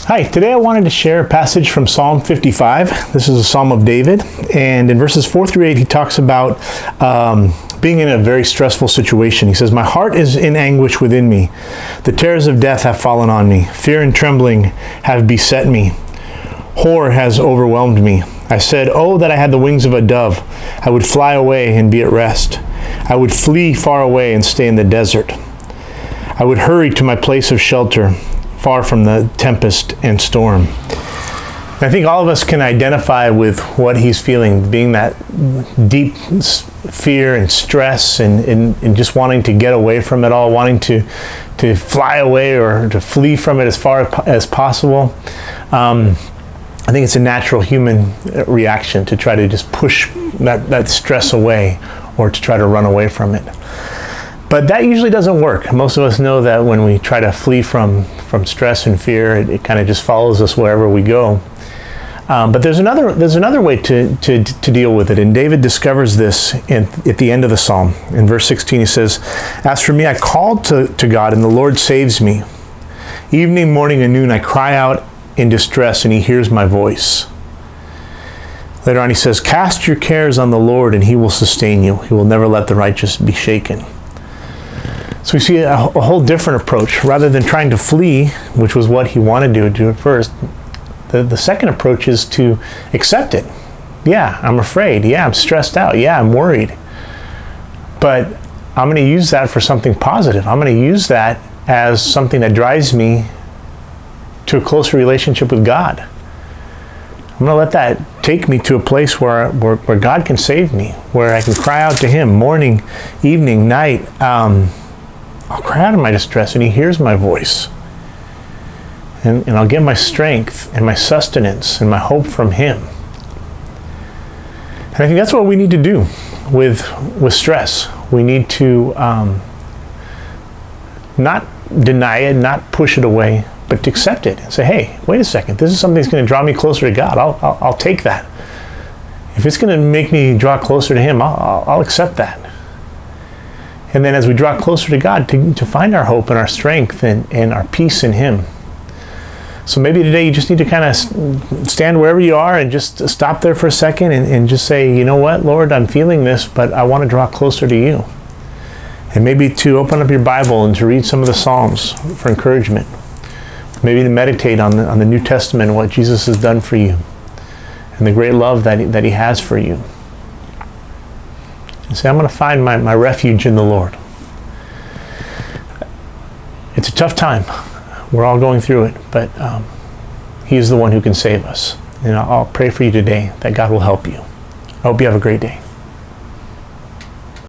Hi, today I wanted to share a passage from Psalm 55. This is a Psalm of David, and in verses 4 through 8 he talks about being in a very stressful situation. He says, "My heart is in anguish within me. The terrors of death have fallen on me. Fear and trembling have beset me. Horror has overwhelmed me. I said, oh, that I had the wings of a dove. I would fly away and be at rest. I would flee far away and stay in the desert. I would hurry to my place of shelter, far from the tempest and storm." I think all of us can identify with what he's feeling, being that deep fear and stress and just wanting to get away from it all, wanting to fly away or to flee from it as far as possible. I think it's a natural human reaction to try to just push that stress away or to try to run away from it. But that usually doesn't work. Most of us know that when we try to flee from stress and fear, it kind of just follows us wherever we go. But there's another way to deal with it, and David discovers this at the end of the psalm. In verse 16 he says, "As for me, I called to God, and the Lord saves me. Evening, morning, and noon I cry out in distress, and he hears my voice." Later on he says, "Cast your cares on the Lord, and he will sustain you. He will never let the righteous be shaken." So we see a whole different approach. Rather than trying to flee, which was what he wanted to do at first, the second approach is to accept it. Yeah, I'm afraid. Yeah, I'm stressed out. Yeah, I'm worried. But I'm going to use that for something positive. I'm going to use that as something that drives me to a closer relationship with God. I'm going to let that take me to a place where God can save me, where I can cry out to him morning, evening, night. I'll cry out in my distress, and he hears my voice. And I'll get my strength and my sustenance and my hope from him. And I think that's what we need to do with stress. We need to not deny it, not push it away, but to accept it and say, hey, wait a second, this is something that's going to draw me closer to God. I'll take that. If it's going to make me draw closer to him, I'll accept that. And then as we draw closer to God, to find our hope and our strength and our peace in him. So maybe today you just need to kind of stand wherever you are and just stop there for a second and just say, you know what, Lord, I'm feeling this, but I want to draw closer to you. And maybe to open up your Bible and to read some of the Psalms for encouragement. Maybe to meditate on the New Testament and what Jesus has done for you and the great love that he has for you. And say, I'm going to find my refuge in the Lord. It's a tough time. We're all going through it, but he is the one who can save us. And I'll pray for you today that God will help you. I hope you have a great day.